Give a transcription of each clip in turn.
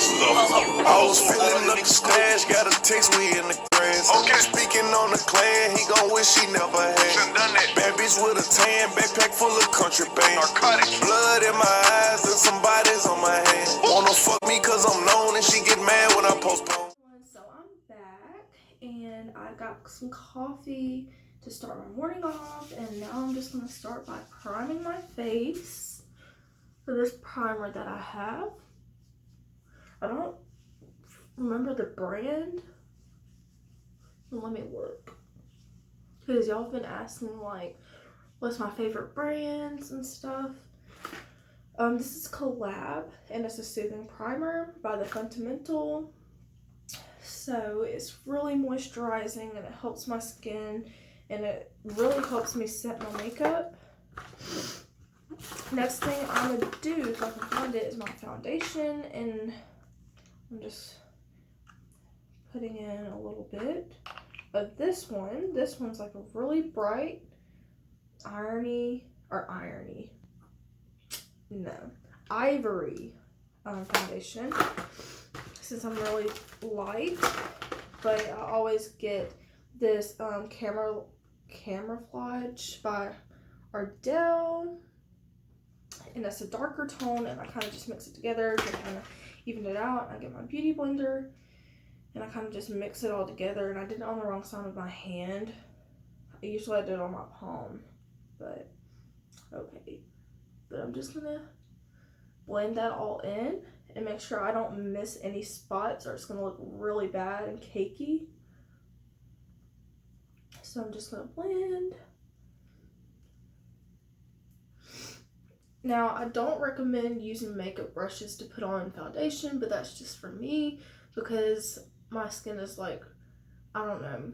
I was filling up the stash, got a text, we in the grass. Okay. Speaking on the clan, he gon' wish he never had. Bad bitch with a tan, backpack full of country bang. Blood in my eyes and some bodies on my hand. Wanna fuck me cause I'm known and she get mad when I postpone. So I'm back and I got some coffee to start my morning off, and now I'm just gonna start by priming my face with this primer that I have. I don't remember the brand. Let me look, because y'all have been asking like what's my favorite brands and stuff. This is Collab and it's a soothing primer by the Fundamental. So it's really moisturizing and it helps my skin and it really helps me set my makeup. Next thing I'm gonna do, if I can find it, is my foundation, and I'm just putting in a little bit of this one. This one's like a really bright ivory foundation. Since I'm really light, but I always get this Camouflage by Ardell, and it's a darker tone, and I kind of just mix it together to kind of even it out. I get my beauty blender and I kind of just mix it all together, and I did it on the wrong side of my hand. Usually I do it on my palm, but okay. But I'm just gonna blend that all in and make sure I don't miss any spots or it's gonna look really bad and cakey. So I'm just gonna blend. Now, I don't recommend using makeup brushes to put on foundation, but that's just for me because my skin is like, I don't know,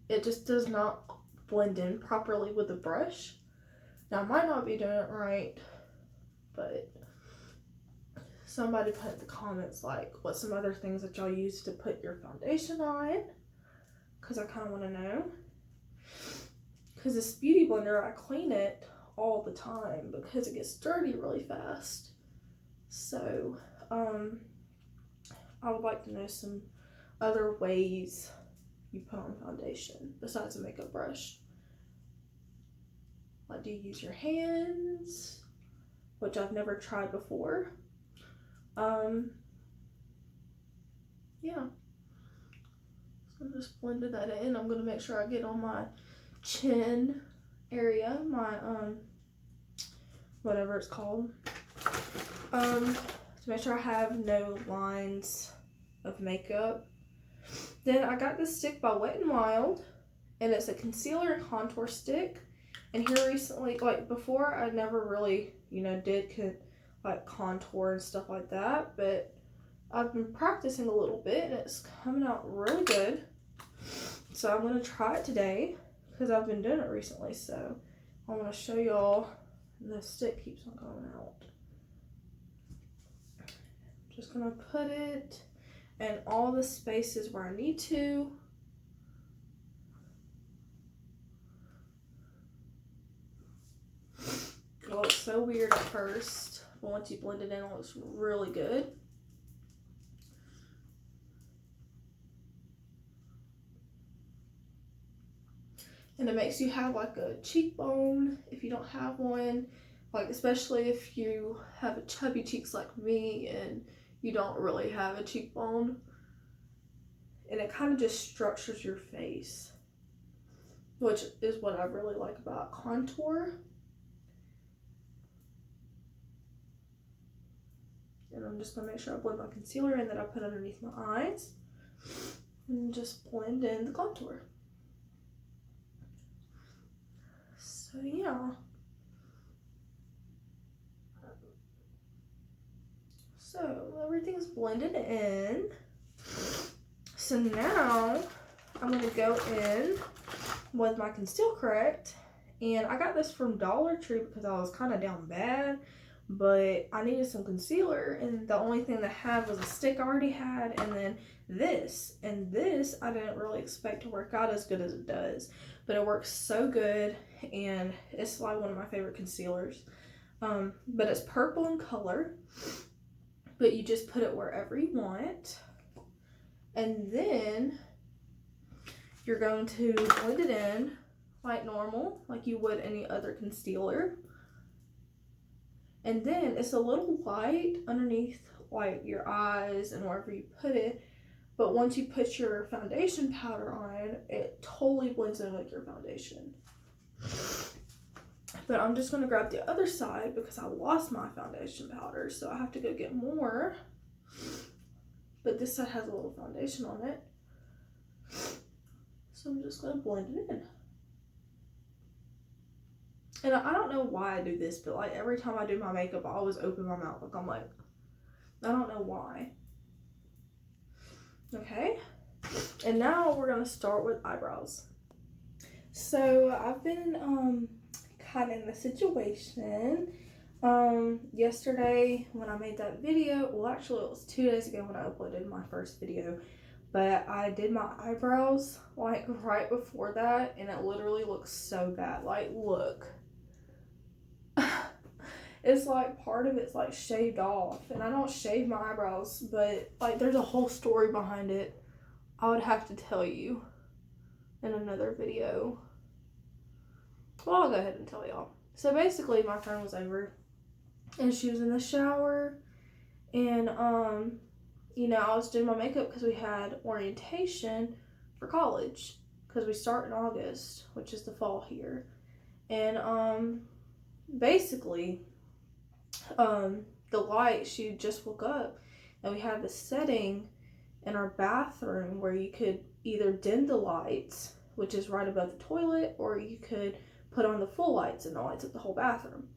it just does not blend in properly with the brush. Now, I might not be doing it right, but somebody put in the comments like what some other things that y'all use to put your foundation on, because I kind of want to know. Because this beauty blender, I clean it all the time because it gets dirty really fast. So I would like to know some other ways you put on foundation besides a makeup brush. Like, do you use your hands, which I've never tried before? Yeah, so I'm just blending that in. I'm gonna make sure I get on my chin area, my whatever it's called, to make sure I have no lines of makeup. Then I got this stick by Wet n Wild, and it's a concealer and contour stick. And here recently, like before, I never really, did like contour and stuff like that, but I've been practicing a little bit and it's coming out really good. So I'm gonna try it today because I've been doing it recently. So I want to show y'all. The stick keeps on going out. Just gonna put it in all the spaces where I need to. It looks so weird at first, but once you blend it in, it looks really good. And it makes you have like a cheekbone if you don't have one, like especially if you have a chubby cheeks like me and you don't really have a cheekbone. And it kind of just structures your face, which is what I really like about contour. And I'm just gonna make sure I blend my concealer in that I put underneath my eyes and just blend in the contour. So yeah. So everything's blended in. So now I'm gonna go in with my Conceal Correct, and I got this from Dollar Tree because I was kind of down bad, but I needed some concealer, and the only thing they had was a stick I already had, and then this. And this I didn't really expect to work out as good as it does, but it works so good, and it's like one of my favorite concealers. But it's purple in color, but you just put it wherever you want. And then you're going to blend it in like normal, like you would any other concealer. And then it's a little light underneath like your eyes and wherever you put it. But once you put your foundation powder on, it totally blends in with your foundation. But I'm just going to grab the other side because I lost my foundation powder, so I have to go get more. But this side has a little foundation on it. So I'm just going to blend it in. And I don't know why I do this, but like every time I do my makeup, I always open my mouth. Like I'm like, I don't know why. Okay. And now we're going to start with eyebrows. So I've been kind of in the situation. Yesterday when I made that video, well actually it was 2 days ago when I uploaded my first video, but I did my eyebrows like right before that, and it literally looks so bad. Like look. It's like part of it's like shaved off, and I don't shave my eyebrows, but like there's a whole story behind it. I would have to tell you in another video. Well, I'll go ahead and tell y'all. So basically my friend was over and she was in the shower, and you know, I was doing my makeup because we had orientation for college because we start in August, which is the fall here. And basically the light, she just woke up, and we had this setting in our bathroom where you could either dim the lights, which is right above the toilet, or you could put on the full lights, and the lights up the whole bathroom.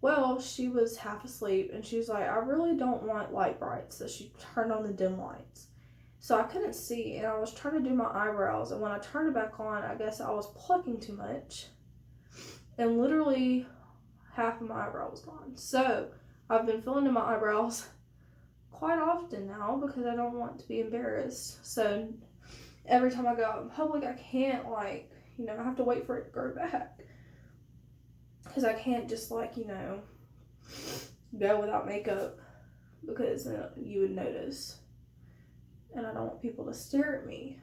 Well, she was half asleep, and she was like, I really don't want light bright, so she turned on the dim lights. So I couldn't see, and I was trying to do my eyebrows, and when I turned it back on, I guess I was plucking too much, and literally half of my eyebrow was gone. So I've been filling in my eyebrows quite often now because I don't want to be embarrassed. So every time I go out in public, I can't like, you know, I have to wait for it to grow back because I can't just like, you know, go without makeup because you would notice, and I don't want people to stare at me.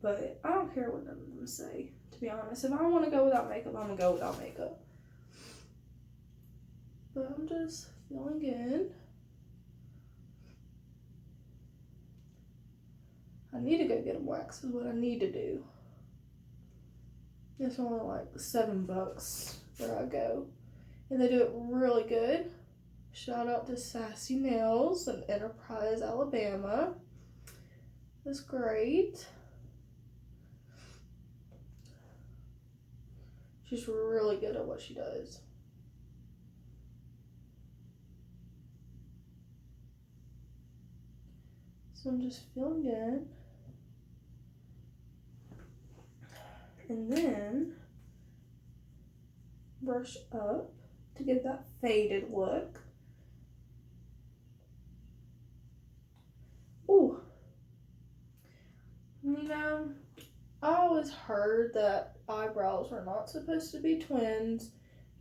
But I don't care what none of them say, to be honest. If I want to go without makeup, I'm going to go without makeup. But I'm just feeling good. I need to go get them waxed is what I need to do. It's only like $7 where I go. And they do it really good. Shout out to Sassy Nails in Enterprise, Alabama. That's great. She's really good at what she does. So I'm just feeling good. And then brush up to get that faded look. Ooh. You know, I always heard that eyebrows were not supposed to be twins.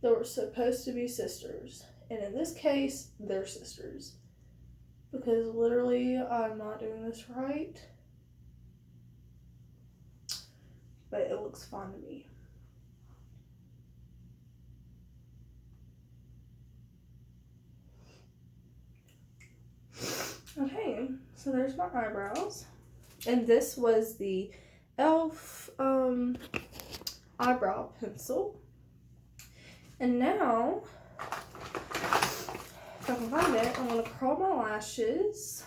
They were supposed to be sisters. And in this case, they're sisters. Because literally, I'm not doing this right. But it looks fine to me. Okay, so there's my eyebrows. And this was the e.l.f. Eyebrow pencil. And now, if I can find it, I'm going to curl my lashes.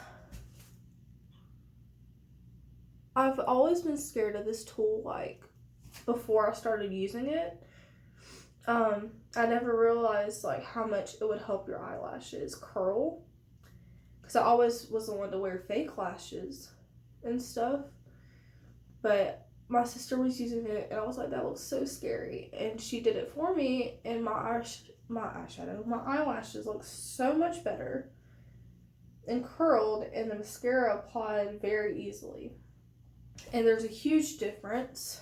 I've always been scared of this tool, like, before I started using it. I never realized, like, how much it would help your eyelashes curl. Because I always was the one to wear fake lashes and stuff. But my sister was using it, and I was like, that looks so scary. And she did it for me, and my eyelashes look so much better and curled, and the mascara applied very easily. And there's a huge difference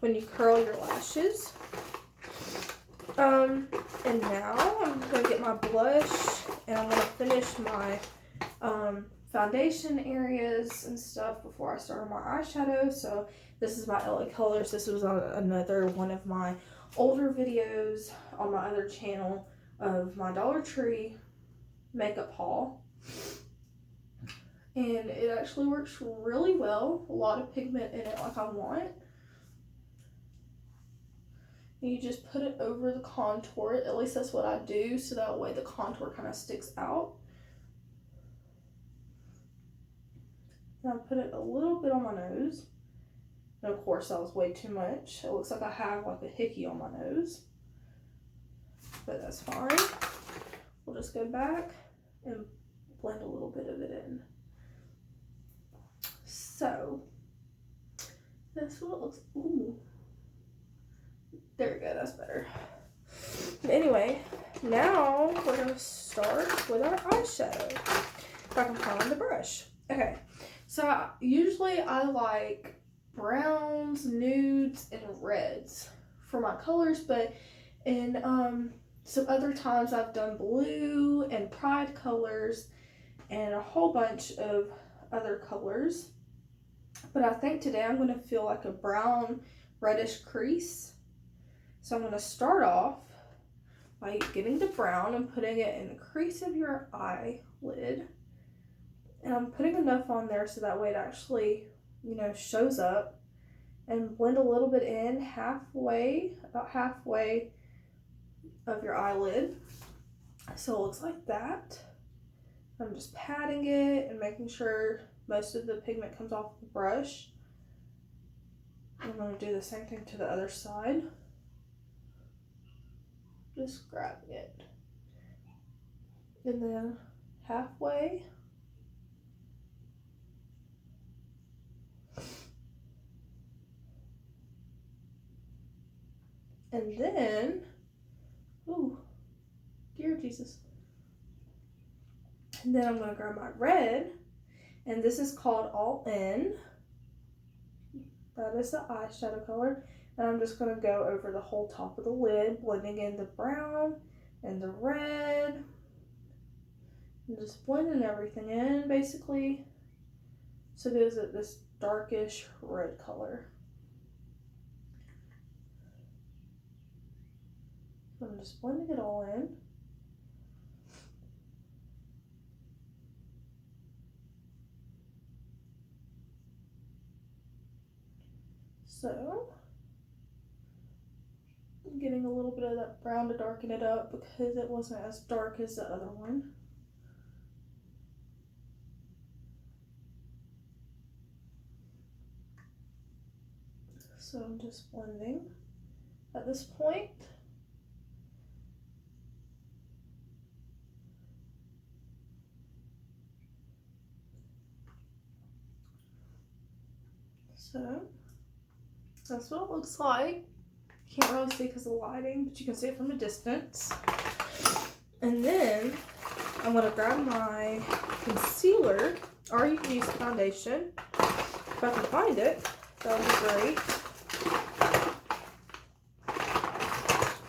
when you curl your lashes And now I'm gonna get my blush and I'm gonna finish my foundation areas and stuff before I start on my eyeshadow. So this is my LA Colors. This was on another one of my older videos on my other channel of my Dollar Tree makeup haul. And it actually works really well. A lot of pigment in it like I want. And you just put it over the contour. At least that's what I do, so that way the contour kind of sticks out. And I put it a little bit on my nose. And of course that was way too much. It looks like I have like a hickey on my nose. But that's fine. We'll just go back and blend a little bit of it in. So, that's what it looks, ooh. There we go, that's better. But anyway, now we're gonna start with our eyeshadow. If I can find the brush. Okay, so usually I like browns, nudes, and reds for my colors, but in some other times I've done blue and pride colors and a whole bunch of other colors. But I think today I'm going to feel like a brown reddish crease. So I'm going to start off by getting the brown and putting it in the crease of your eyelid. And I'm putting enough on there so that way it actually, you know, shows up. And blend a little bit in halfway, about halfway of your eyelid. So it looks like that. I'm just patting it and making sure most of the pigment comes off the brush. I'm going to do the same thing to the other side. Just grabbing it. And then halfway. And then, ooh, dear Jesus. And then I'm going to grab my red. And this is called All In. That is the eyeshadow color. And I'm just going to go over the whole top of the lid, blending in the brown and the red. And just blending everything in, basically. So it gives it this darkish red color. So I'm just blending it all in. So, I'm getting a little bit of that brown to darken it up because it wasn't as dark as the other one. So I'm just blending at this point. So that's what it looks like. You can't really see because of the lighting, but you can see it from a distance. And then I'm going to grab my concealer, or you can use foundation. If I can find it, that would be great.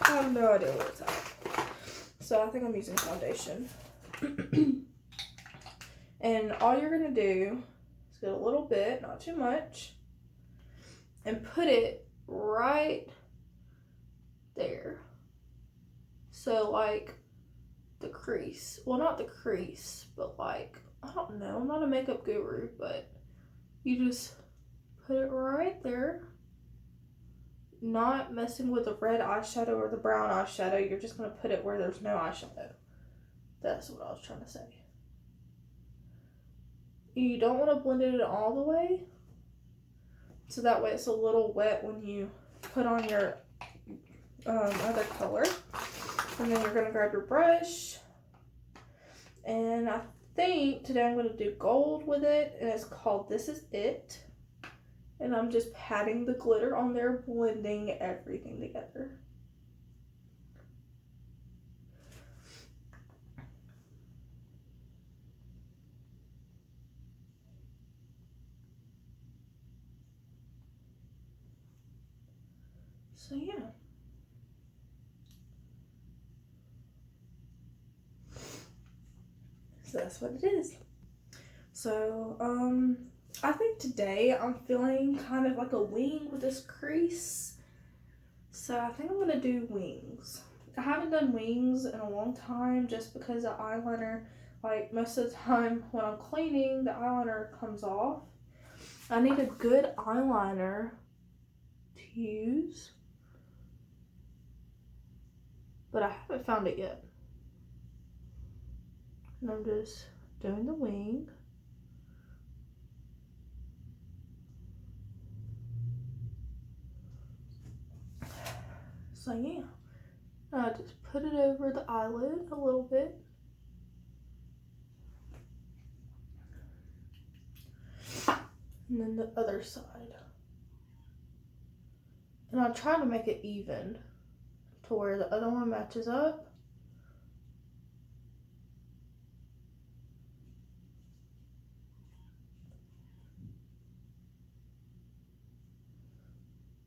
I have no idea where it's at. So I think I'm using foundation. And all you're going to do is get a little bit, not too much, and put it right there. So like the crease. Well, not the crease, but like, I don't know, I'm not a makeup guru, but you just put it right there. Not messing with the red eyeshadow or the brown eyeshadow. You're just going to put it where there's no eyeshadow. That's what I was trying to say. You don't want to blend it all the way, so that way it's a little wet when you put on your other color. And then you're going to grab your brush, and I think today I'm going to do gold with it, and it's called This Is It. And I'm just patting the glitter on there, blending everything together. So yeah. So that's what it is. So, I think today I'm feeling kind of like a wing with this crease. So I think I'm going to do wings. I haven't done wings in a long time just because the eyeliner, like most of the time when I'm cleaning, the eyeliner comes off. I need a good eyeliner to use, but I haven't found it yet. And I'm just doing the wing. So yeah, I just put it over the eyelid a little bit. And then the other side. And I'm trying to make it even to where the other one matches up.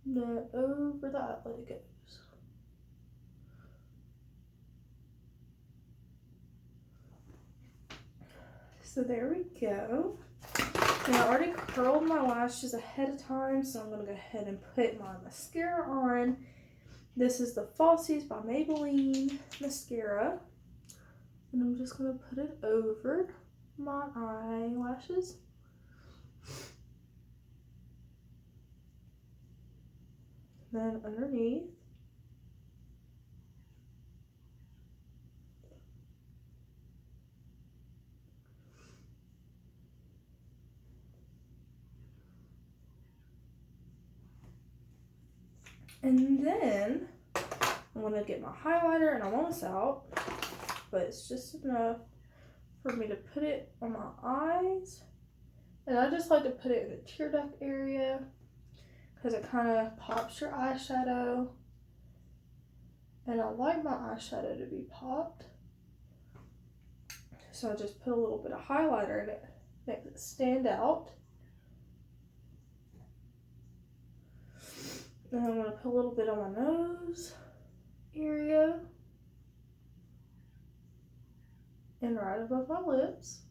Then over the eyelid it goes. So there we go. And I already curled my lashes ahead of time, so I'm going to go ahead and put my mascara on. This is the Falsies by Maybelline mascara. And I'm just going to put it over my eyelashes. Then underneath. And then I'm going to get my highlighter, and I'm almost out, but it's just enough for me to put it on my eyes. And I just like to put it in the tear duct area because it kind of pops your eyeshadow. And I like my eyeshadow to be popped. So I just put a little bit of highlighter in it, makes it stand out. Then I'm going to put a little bit on my nose area and right above my lips.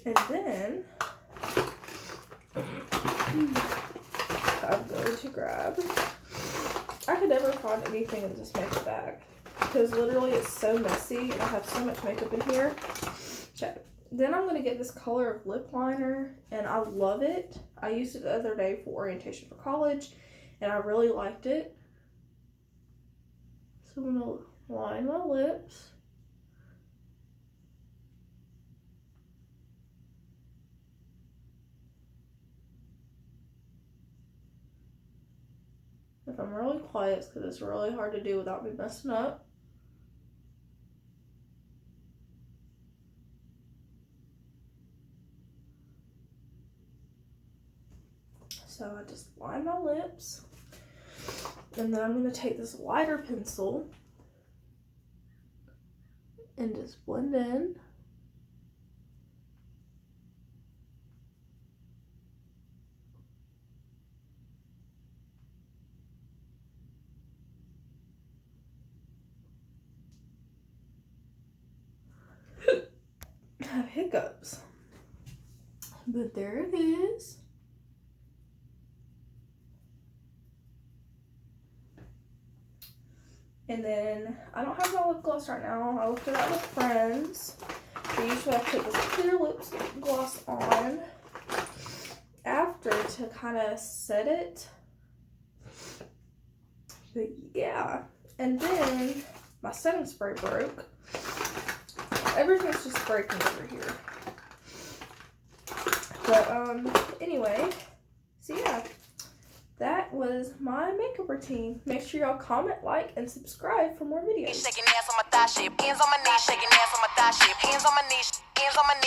And then I'm going to grab, I could never find anything in this makeup bag because literally it's so messy and I have so much makeup in here. Check. Then I'm going to get this color of lip liner, and I love it. I used it the other day for orientation for college, and I really liked it. So I'm going to line my lips. If I'm really quiet, it's because it's really hard to do without me messing up. So I just line my lips, and then I'm going to take this lighter pencil and just blend in. I have hiccups, but there it is. And then, I don't have my lip gloss right now. I looked it up with friends. But usually I put this clear lip gloss on after to kind of set it. But yeah. And then, my setting spray broke. Everything's just breaking over here. But, anyway. So yeah. That was my makeup routine. Make sure y'all comment, like, and subscribe for more videos. Shaking ass on my thigh shape, hands on my knees, shaking ass on my thigh shape, hands on my knees, hands on my knees.